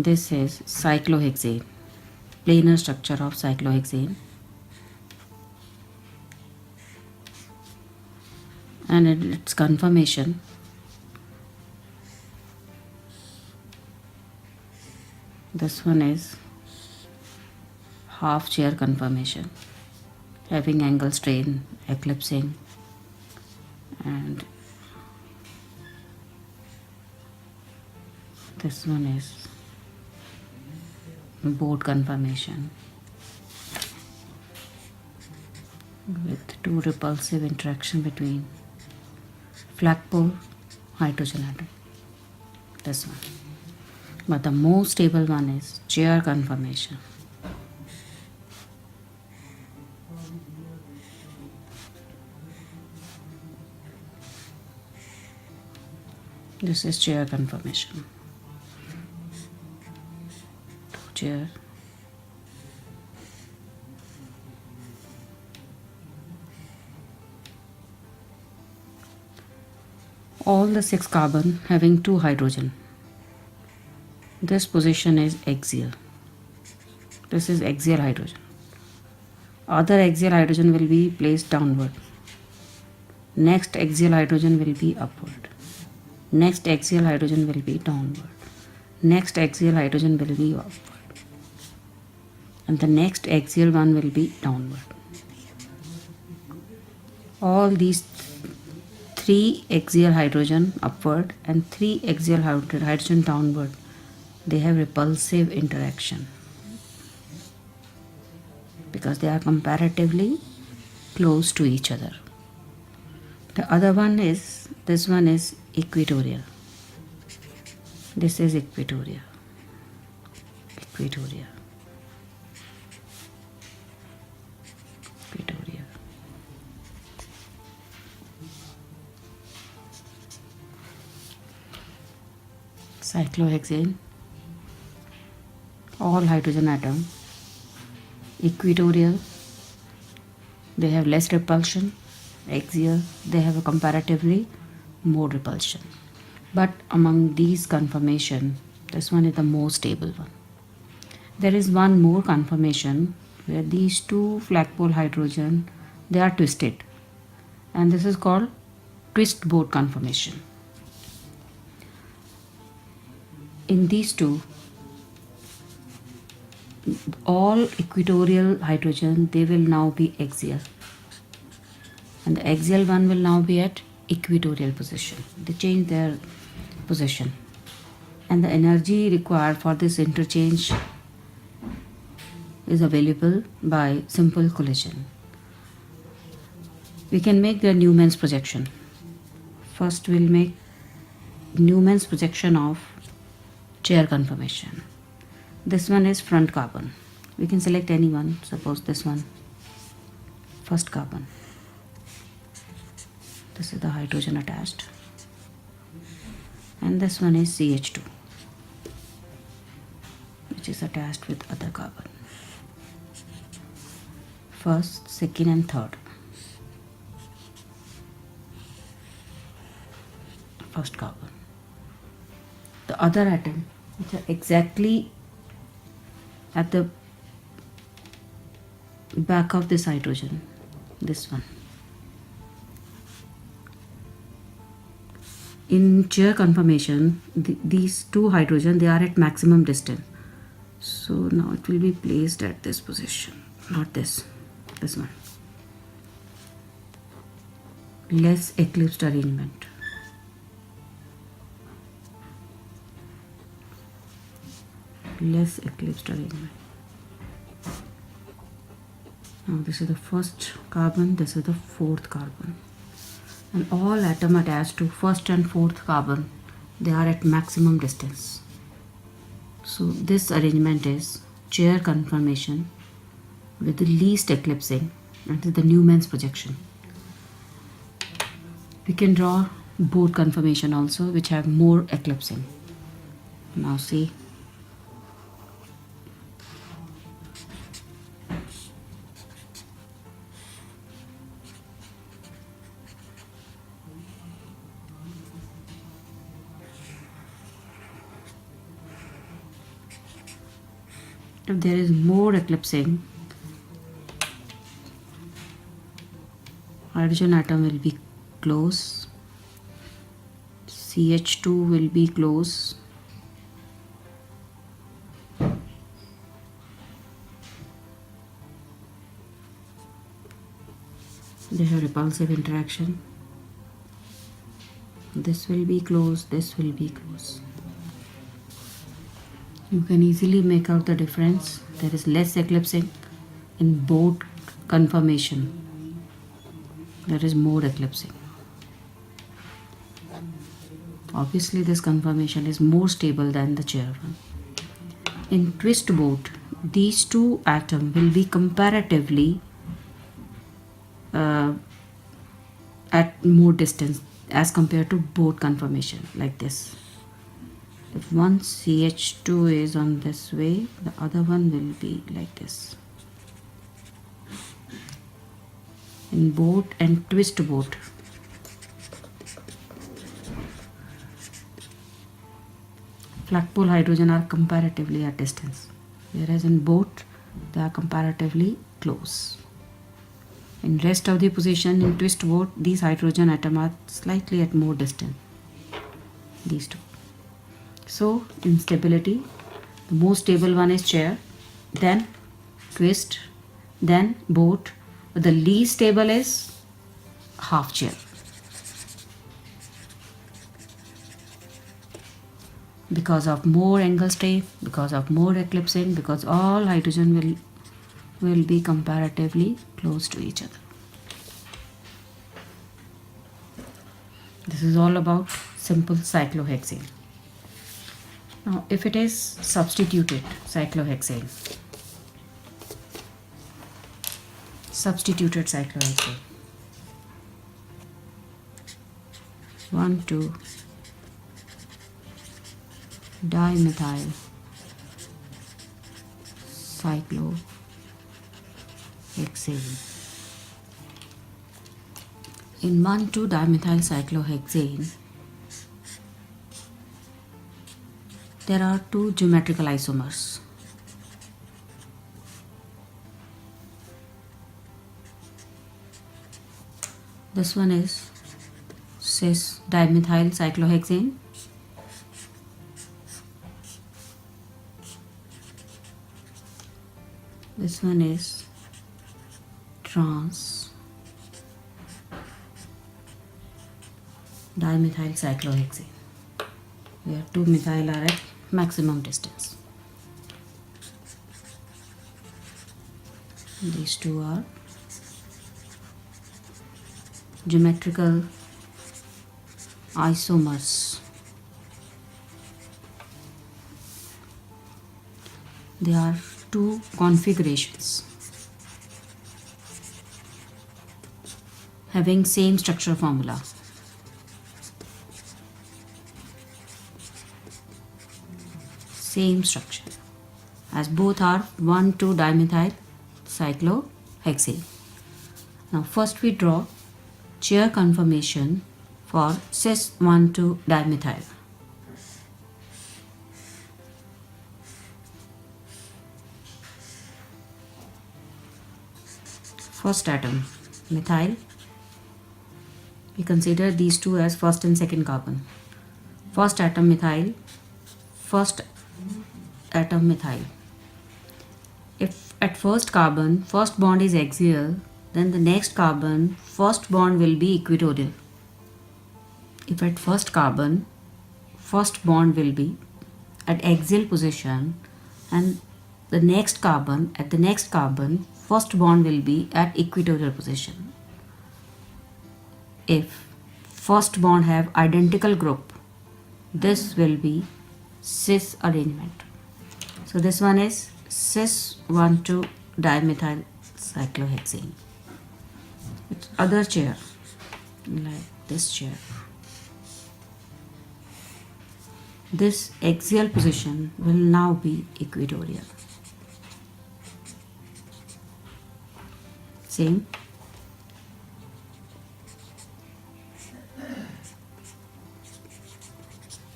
This is cyclohexane, planar structure of cyclohexane, and its conformation this one is half chair conformation, having angle strain, eclipsing, and this one is boat conformation with two repulsive interaction between flagpole hydrogen atom. This one. But the most stable one is chair conformation. This is chair conformation. Chair. All the 6 carbon having 2 hydrogen. This position is axial. This is axial hydrogen. Other axial hydrogen will be placed downward. Next axial hydrogen will be upward. Next axial hydrogen will be downward. Next axial hydrogen will be upward. And the next axial one will be downward. All these 3 axial hydrogen upward and 3 axial hydrogen downward, they have repulsive interaction because they are comparatively close to each other. The other one is, this one is equatorial. This is equatorial. Equatorial. Equatorial. Cyclohexane. All hydrogen atom. Equatorial. They have less repulsion. Axial. They have a comparatively more repulsion. But among these conformation, this one is the most stable one. There is one more conformation where these 2 flagpole hydrogen, they are twisted, and this is called twist boat conformation. In these 2, all equatorial hydrogen, they will now be axial, and the axial one will now be at equatorial position. They change their position, and the energy required for this interchange is available by simple collision. We can make the Newman's projection. First we'll make Newman's projection of chair conformation. This one is front carbon. We can select any one, suppose this one, first carbon. This is the hydrogen attached, and this one is CH2, which is attached with other carbon. First, second and third. First carbon. The other atom, which are exactly at the back of this hydrogen, this one. In chair conformation, these 2 hydrogen, they are at maximum distance. So now it will be placed at this position, not this one. Less eclipsed arrangement. Less eclipsed arrangement. Now this is the first carbon, this is the fourth carbon. And all atom attached to first and fourth carbon, they are at maximum distance. So this arrangement is chair conformation with the least eclipsing, and the Newman's projection. We can draw boat conformation also, which have more eclipsing. Now see. if there is more eclipsing, hydrogen atom will be close, CH2 will be close, they have repulsive interaction, this will be close, this will be close. You can easily make out the difference. There is less eclipsing in both conformation. There is more eclipsing. Obviously this conformation is more stable than the chair one. In twist boat, these two atoms will be comparatively at more distance as compared to boat conformation, like this. If one CH2 is on this way, the other one will be like this. In boat and twist boat, flagpole hydrogen are comparatively at distance, whereas in boat they are comparatively close. In rest of the position in twist boat, these hydrogen atoms are slightly at more distance, these two. So in stability, the most stable one is chair, then twist, then boat, but the least stable is half chair. Because of more angle strain, because of more eclipsing, because all hydrogen will be comparatively close to each other. This is all about simple cyclohexane. Now if it is substituted cyclohexane, substituted cyclohexane, 1,2 dimethyl cyclohexane. In 1,2 dimethyl cyclohexane, there are two geometrical isomers. This one is cis dimethyl cyclohexane. This one is trans dimethyl cyclohexane, where two methyl are at maximum distance. These two are geometrical isomers. There are two configurations having same structure formula. Same structure, as both are 1,2 dimethyl cyclohexane. Now first we draw chair conformation for cis 1,2 dimethyl. First atom methyl, we consider these two as first and second carbon. First atom methyl, first atom methyl. If at first carbon first bond is axial, then the next carbon first bond will be equatorial. If at first carbon first bond will be at axial position, and the next carbon at the next carbon first bond will be at equatorial position. If first bond have identical group, this will be cis arrangement. So this one is cis 1,2 dimethyl cyclohexane. It's other chair, like this chair. This axial position will now be equatorial. Same.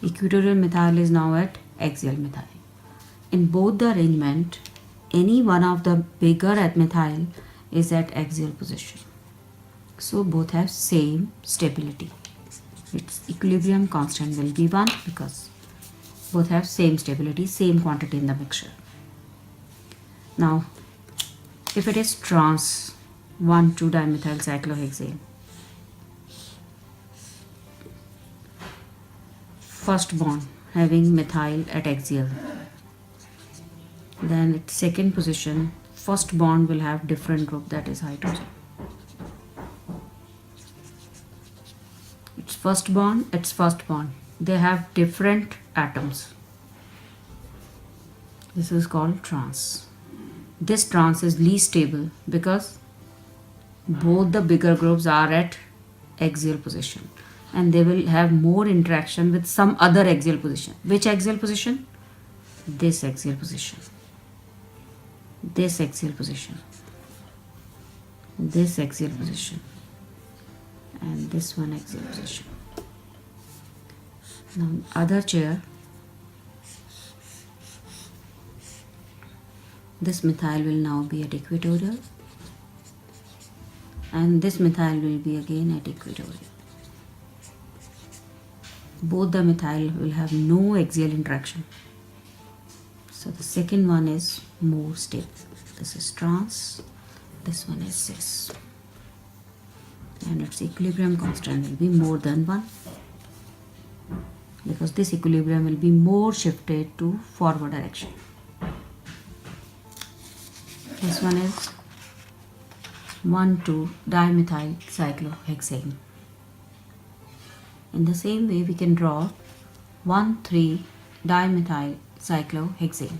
Equatorial methyl is now at axial methyl. In both the arrangement, any one of the bigger methyl is at axial position. So both have same stability. Its equilibrium constant will be 1 because both have same stability, same quantity in the mixture. Now, if it is trans 1,2-dimethyl-cyclohexane, first bond having methyl at axial, then its second position, first bond will have different group, that is hydrogen. Its first bond, they have different atoms. This is called trans. This trans is least stable because both the bigger groups are at axial position and they will have more interaction with some other axial position. Which axial position? This axial position. This axial position. This axial position. And this one axial position. Now other chair, this methyl will now be at equatorial and this methyl will be again at equatorial. Both the methyl will have no axial interaction. So the second one is more stable. This is trans, this one is cis. And its equilibrium constant will be more than 1 because this equilibrium will be more shifted to forward direction. This one is 1,2-dimethyl-cyclohexane. In the same way, we can draw 1,3-dimethyl-cyclohexane.